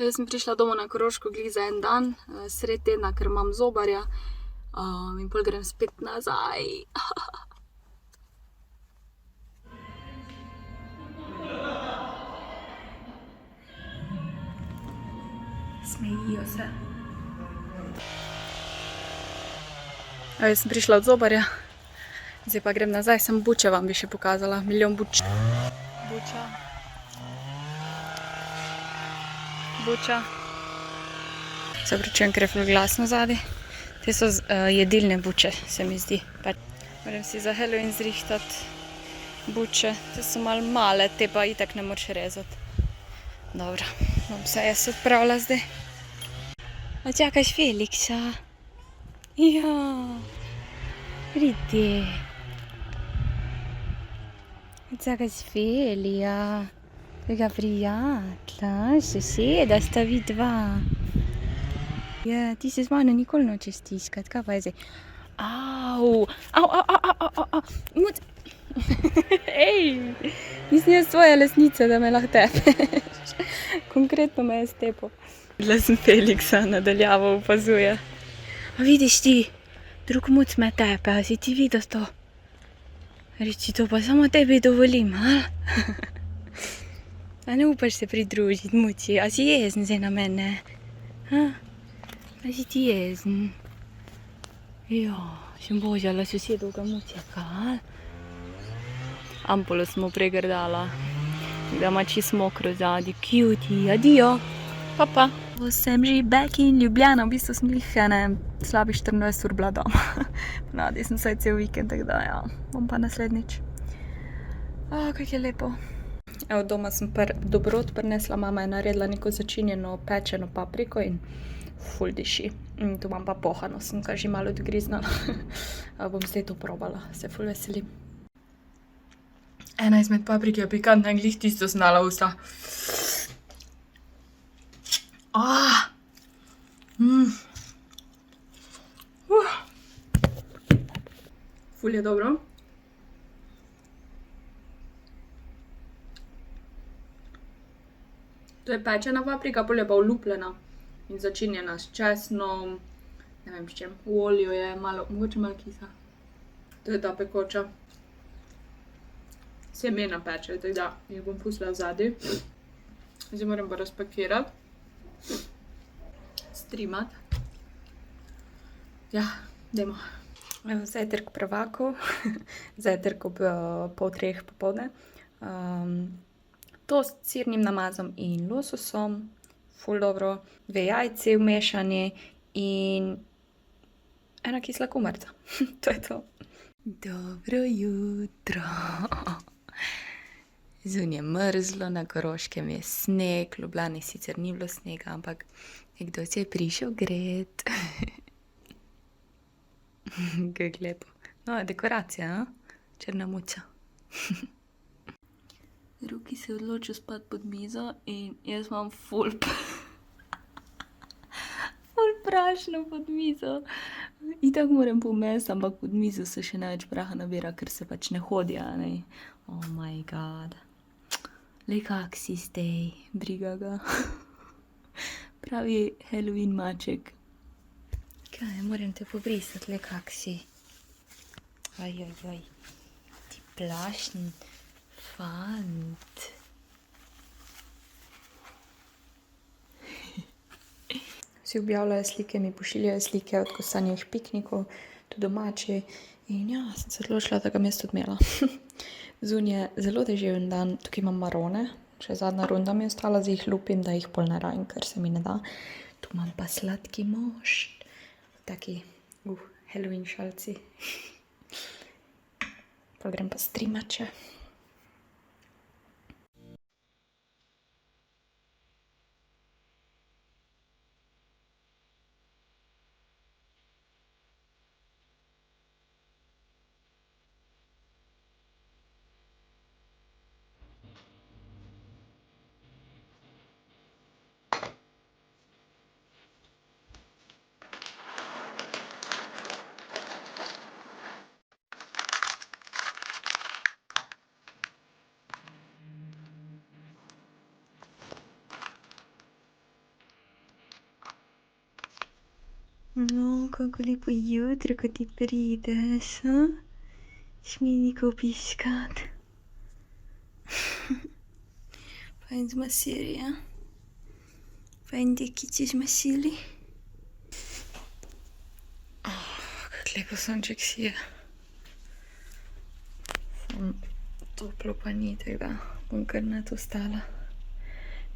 Jaz sem prišla domov na Koroško glih za en dan, sredi tedna, ker imam zobarja, in pol grem spet nazaj. Smejijo se. Jaz sem prišla od zobarja, zdaj pa grem nazaj, sem buče vam bi še pokazala, milijon buč. Buča. Buča. Se pričujem, ker je ful glasno zadaj. Te so jedilne buče, se mi zdi. Moram si za Halloween zrihtati buče. Te so malo male, te pa itak ne moreš rezati. Dobro, bom se jaz odpravila zdaj. A čakaš Feliksa? Ja. Pridi. Čakaš Felija. Tega prijatelja, soseda sta vi dva. Ja, ti se z mano nikoli nočeš stiskati, kaj pa je zdaj? Au, muc. Ej, nisem jaz tvoja lesnica, da me lahko tepeš. Konkretno me je stepel. Videla sem Feliksa, nadaljavo opazuje. A vidiš ti, drug muc me tepe, a si ti videl to? Reči, to pa samo tebi dovolim, a? A ne upaš se pridružiti, muci? A si jezen zdaj na mene? A si ti jezen? Ja, sem božala sosedovega mucjaka, a? Ampulo smo pregrdala, da ima čisto mokro zadnji. Cutie, adijo. Pa. Sem že back in Ljubljana, v bistvu sem jih slabih 14 ur bila doma. Ponavadi sem vsaj cel vikend, tako da ja, bom pa naslednjič. Kako je lepo. Evo, doma sem dobrot prinesla, mama je naredila neko začinjeno pečeno papriko in ful diši. Tu imam pa pohano, sem ga že malo odgriznala. Bom zdaj to probala, se ful veselim. Ena izmed paprik je pikantna in glih tisto znala usta. Ful je dobro. To je pečena paprika, pol je pa olupljena in začinjena s česnom, ne vem s čem, v olju je malo, mogoče malo kisa. To je ta pekoča. Semena peče, tako da jih bom pustila zadaj. Zdaj moram pa razpakirati. Streamati. Ja, dajmo. Evo, zajtrk prvakov. Zajtrk ob 2:30 popoldne. Tost s sirnim namazom in lososom. Ful dobro. 2 jajci vmešani in ena kisla kumarica. To je to. Dobro jutro. Zunaj je mrzlo, na Koroškem je sneg, v Ljubljani sicer ni bilo snega, ampak nekdo se je prišel gret. Kako lepo. No, dekoracija, a? Črna muca. Ruki se je odločil spati pod mizo in jaz imam ful prašno pod mizo. Itak moram pomesti, ampak pod mizo se še največ praha nabira, ker se pač ne hodi, a ne. Oh my god. Lej, kak si zdaj, briga ga. Pravi Halloween maček. Kaj, moram te pobrisati, lej, kak si. Oj. Ti plašen fant. Vsi objavljajo slike, mi pošiljajo slike od kostanjih piknikov, tudi domači. In ja, sem se odločila, da ga bom jaz tudi imela. Zunaj je zelo deževen dan, tukaj imam marone. Še zadnja runda mi je ostala, zdaj jih lupim, da jih pol ne rajim, ker se mi ne da. Tu imam pa sladki mošt. Taki, Halloween šalci. Pa grem pa streamat še. kako lepo jutro, ko ti prideš, a? Ćeš mi Niko opiskat? Fajn zmasiri, a? Fajn dekice zmasili? Kako lepo sonček sije. Toplo pa ni, tako da bom kar not ostala.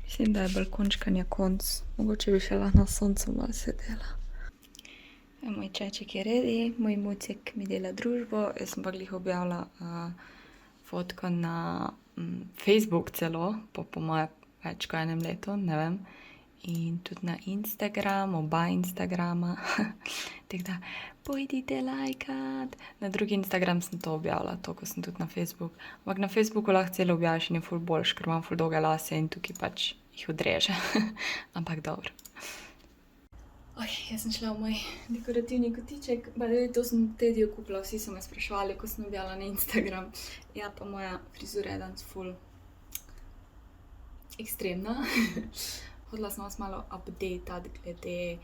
Mislim, da je balkončkanja konc. Mogoče bi še lahko na soncu malo sedela. Moj čaček je ready, moj mucek mi dela družbo. Jaz sem pa glih objavila fotko na Facebook celo, po moje več kot enem letu, ne vem. In tudi na Instagram, oba Instagrama. Tako da, pojdite lajkat. Na drugi Instagram sem to objavila, to, ko sem tudi na Facebook. Ampak na Facebooku lahko celo objaviš in je ful boljš, ker imam ful dolge lase in tukaj pač jih odreže. Ampak dobro. Jaz sem šla v moj dekorativni kotiček. To sem Tediju kupila, vsi so me spraševali, ko sem objavila na Instagram. Ja, pa moja frizura je danes ful ekstremna. Hodila sem vas malo updateat glede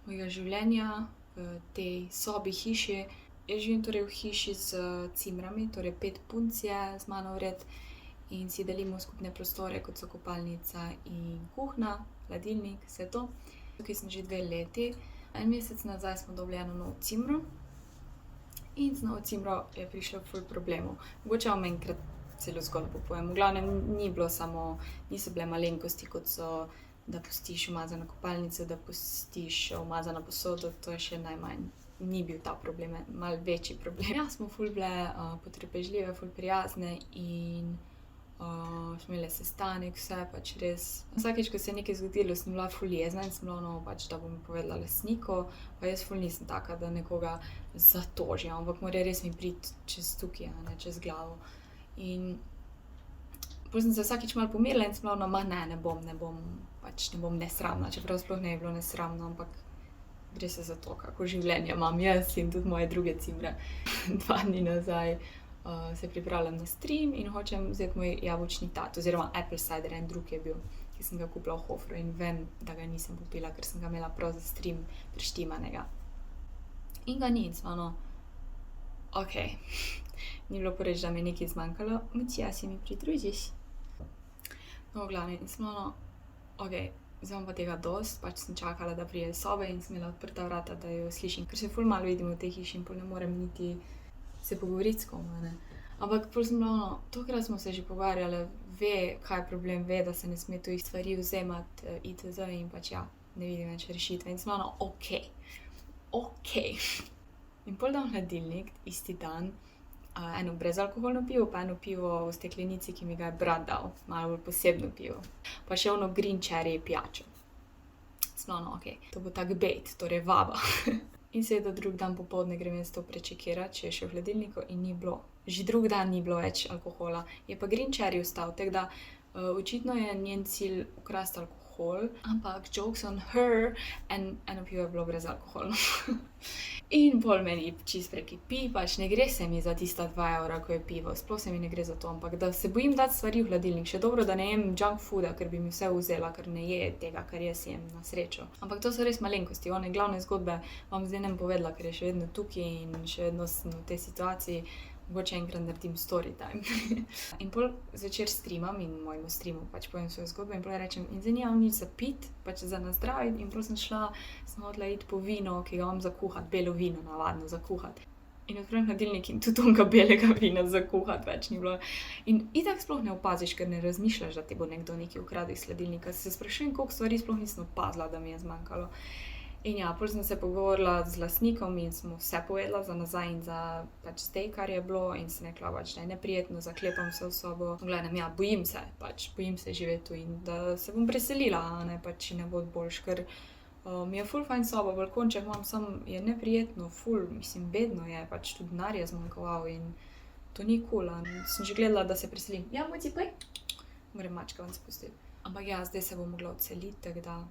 mojega življenja v tej sobi, hiši. Jaz živim torej v hiši z cimrami, torej 5 punc je z mano vred in si delimo skupne prostore, kot so kopalnica in kuhna, hladilnik, vse to. Tukaj sem že 2 leti. En mesec nazaj smo dobili eno novo cimro in z novo cimro je prišlo ful problemov. Mogoče vam enkrat celo zgodbo povem. V glavnem niso bile malenkosti, kot so, da pustiš umazano kopalnico, da pustiš umazano posodo, to je še najmanj. Ni bil ta problem, malo večji problem. Ja, smo ful bile potrpežljive, ful prijazne in smo imeli sestanek, vse pač res. Vsakič, ko se je nekaj zgodilo, sem bila ful jezna in sem bila pač, da bom povedala lastniku, pa jaz ful nisem taka, da nekoga zatožim, ampak mora res mi priti čez tukaj, ne čez glavo. In potem sem se vsakič malo pomirila in sem bila, ne bom nesramna, čeprav sploh ne je bilo nesramno, ampak gre se za to, kako življenje imam jaz in tudi moje druge cimre. 2 dni nazaj se pripravljam na stream in hočem vzeti moj jabolčni tat, oziroma apple cider, en drug je bil, ki sem ga kupila v Hofru in vem, da ga nisem popila, ker sem ga imela prav za stream prištimanega. In ga ni in sem okej. Ni bilo poreč, da mi je nekaj zmanjkalo, Lucija, si mi pridružiš? No, v glavnem, in sem okej, zdaj imam pa tega dosti, pač sem čakala, da pride iz sobe in sem imela odprta vrata, da jo slišim, ker se ful malo vidimo v tej hiši in pol ne morem niti se pogovoriti s kom, ne. Ampak pol sem bila tokrat smo se že pogovarjale, ve, kaj je problem, ve, da se ne sme tujih stvari vzemati, itd. In pač ja, ne vidim več rešitve. In sem bila okej. In pol dam v hladilnik, isti dan, eno brezalkoholno pivo, pa eno pivo v steklenici, ki mi ga je brat dal, malo bolj posebno pivo. Pa še ono green cherry pijačo. Sem bila okej, to bo tak bait, torej vaba. In seveda drug dan popoldne grem jaz to prečekirat, če je še v hladilniku in ni bilo. Že drug dan ni bilo več alkohola. Je pa green cherry ostal, tako da očitno je njen cilj ukrasti alkohol, ampak jokes on her, eno pivo je bilo brezalkoholno. In pol meni čisto prekipi, pač ne gre se mi za tista 2 evra, ko je pivo, sploh se mi ne gre za to, ampak da se bojim dati stvari v hladilnik, še dobro, da ne jem junk fooda, ker bi mi vse vzela, ker ne je tega, kar jaz jem na srečo. Ampak to so res malenkosti, one glavne zgodbe vam zdaj ne bom povedala, ker je še vedno tukaj in še vedno sem v tej situaciji, mogoče enkrat naredim story time. In pol zvečer streamam in mojemu streamu pač povem svojo zgodbo in pol rečem, in zdaj nimam nič za piti, pač za nazdraviti in pol sem hotela iti po vino, ki ga imam za kuhati, belo vino navadno za kuhati. In odprem hladilnik in tudi onega belega vina za kuhati več ni bilo. In itak sploh ne opaziš, ker ne razmišljaš, da ti bo nekdo nekaj ukradel iz hladilnika. Se sprašujem, koliko stvari sploh nisem opazila, da mi je zmanjkalo. In ja, pol sem se pogovorila z lastnikom in smo vse povedala za nazaj in za pač zdaj, kar je bilo in sem rekla pač, da je neprijetno, zaklepam se v sobo. V glavnem, ja, bojim se živeti tu in da se bom preselila, ne, pač ne bo boljš, ker mi je ful fajn soba, balkonček imam, sam je neprijetno, ful, mislim, bedno je, pač tudi denar je zmanjkoval in to ni cool, sem že gledala, da se preselim. Ja, Muci, poj! Moram mačka ven spustiti. Ampak ja, zdaj se bom mogla odseliti, tako da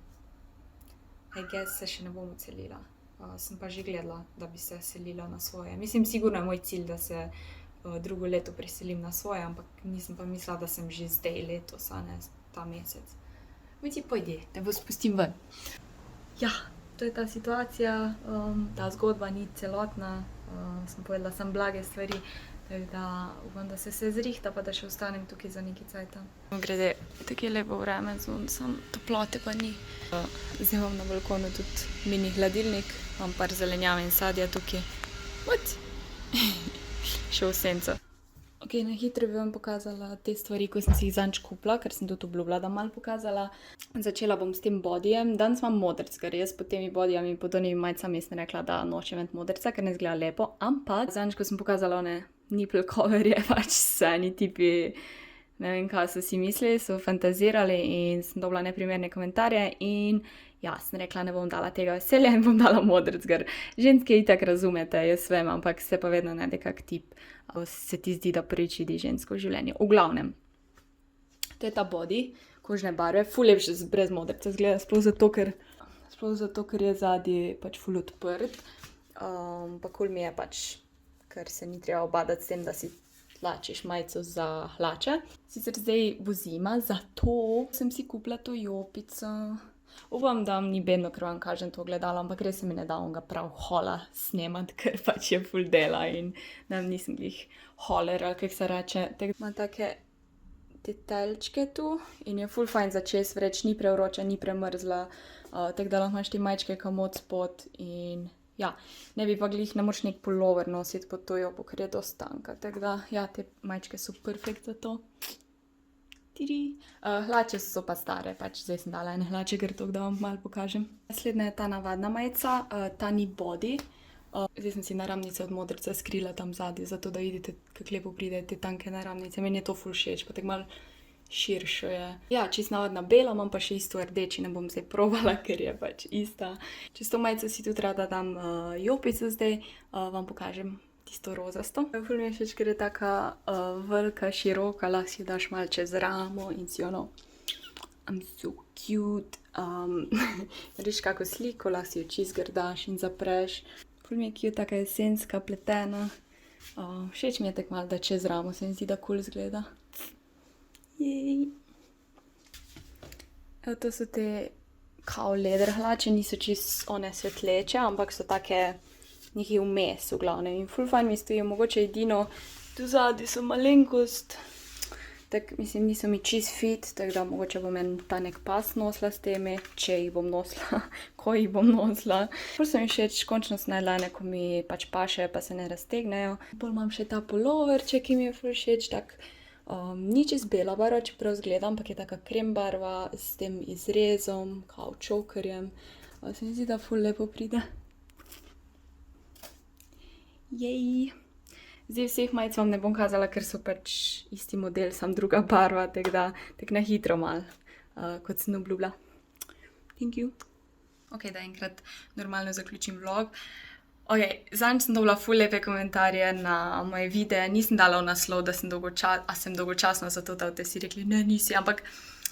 I guess se še ne bom odselila. Sem pa že gledala, da bi se selila na svoje. Mislim, sigurno je moj cilj, da se drugo leto preselim na svoje, ampak nisem pa mislila, da sem že zdaj letos, a ne ta mesec. Muci, pojdi, te bo spustim ven. Ja, to je ta situacija, ta zgodba ni celotna, sem povedala samo blage stvari, tako da upam, da se vse zrihta, pa da še ostanem tukaj za nekaj cajta. Grede, tako je lepo vreme, samo toplote pa ni. Zdaj imam na balkonu tudi mini hladilnik, imam par zelenjave in sadja tukaj. What? Še v senco. Ok, na hitro bi vam pokazala te stvari, ko sem si jih zadnjič kupila, ker sem tudi obljubila, da malo pokazala. Začela bom s tem bodyjem. Danes imam modrc, ker jaz pod temi bodyjami in pod onimi majicami sem rekla, da nočem imeti modrca, ker ne izgleda lepo. Ampak zadnjič, ko sem pokazala one nipple coverje, pač se eni tipi, ne vem, kaj so si mislili, so fantazirali in sem dobila neprimerne komentarje in ja, sem rekla, ne bom dala tega veselja in bom dala modrc, ker ženske itak razumete, jaz vem, ampak se pa vedno najde kak tip, se ti zdi, da prvič vidi žensko v življenju. V glavnem, to je ta body, kožne barve, ful lepše brez modrca zgleda, sploh zato, ker je zadnji pač ful odprt, pa kul mi je pač, ker se ni treba obadati s tem, da si tlačiš majico za hlače. Sicer zdaj bo zima, zato sem si kupila to jopico. Upam, da ni bedno, ker vam kažem to ogledalo, ampak res se mi ne da onga prav hola snemati, ker pač je ful dela in nisem glih holer, ali kak se reče. Ima take detajlčke tu in je ful fajn za čez vreč, ni prevroča, ni premrzla, tako da lahko imaš te majčke kamot spod in ja, ne bi pa glih, ne moreš nek pullover nositi pod to jopo, ker je dosti tanka, tako da ja, te majčke so perfekt za to. Hlače so pa stare, pač zdaj sem dala ene hlače, ker to, da vam malo pokažem. Naslednja je ta navadna majica, ta ni body. Zdaj sem si naramnice od modrca skrila tam zadnji, zato da vidite, kako lepo pride te tanke naramnice. Meni je to ful všeč, pa tako malo širšo je. Ja, čisto navadna bela, imam pa še isto rdeči, ne bom zdaj probala, ker je pač ista. Čez to majico si tudi rada dam jopico zdaj, vam pokažem. Tisto rozasto. Ful mi je všeč, ker je taka velika, široka, lahko si jo daš malo čez ramo in si ono I'm so cute. Narediš kako sliko, lahko si jo čisto daš in zapreš. Ful mi je cute, taka jesenska, pletena. Všeč mi je tako malo, da čez ramo se mi zdi, da cool zgleda. Jej. Evo, to so te kao leder hlače, niso čisto one svetleče, ampak so take nekaj vmes v glavnem in ful fajn mi stojijo, mogoče edino tu zadnji so malenkost, tako mislim, niso mi čist fit, tako da mogoče bom en ta nek pas nosila s temi, če jih bom nosila, ko jih bom nosila. Ful so mi všeč, končno sem najdla ene, ko mi pač pašejo, pa se ne raztegnejo. Pol imam še ta pulloverček, ki mi je ful všeč, tak ni čist bela barva, čeprav zgleda, ampak je taka krem barva s tem izrezom, kao čokerjem. Se mi zdi, da ful lepo pride. Jej. Zdaj vseh majic vam ne bom kazala, ker so pač isti model, sam druga barva, tako da tako na hitro malo, kot sem obljubila. Thank you. Ok, da enkrat normalno zaključim vlog. Ok, zadnjič sem dobila ful lepe komentarje na moje videe, nisem dala v naslov, da sem dolgočasna, zato da boste si rekli, ne, nisi, ampak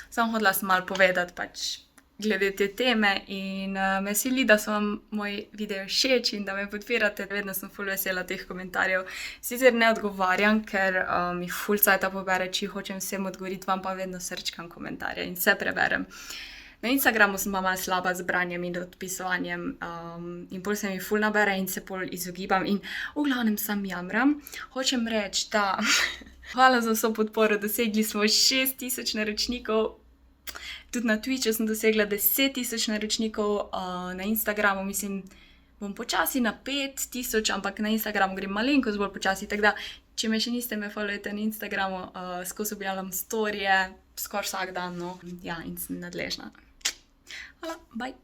samo hodila sem malo povedati pač glede te teme in me veseli, da so vam moji videi všeč in da me podpirate. Vedno sem ful vesela teh komentarjev. Sicer ne odgovarjam, ker mi ful cajta pobere, če hočem vsem odgovoriti, vam pa vedno srčkam komentarje in vse preberem. Na Instagramu sem pa malo slaba z branjem in odpisovanjem in pol se mi ful nabere in se pol izogibam in v glavnem sam jamram. Hočem reči, da hvala za vso podporo, dosegli smo 6000 naročnikov. Tudi na Twitchu sem dosegla 10.000 naročnikov, na Instagramu mislim, bom počasi na 5000, ampak na Instagramu grem malenkost bolj počasi, tako da, če me še niste, me followujte na Instagramu, skozi objavljam storije, skoraj vsak dan, no, ja, in sem nadležna. Hvala, bye!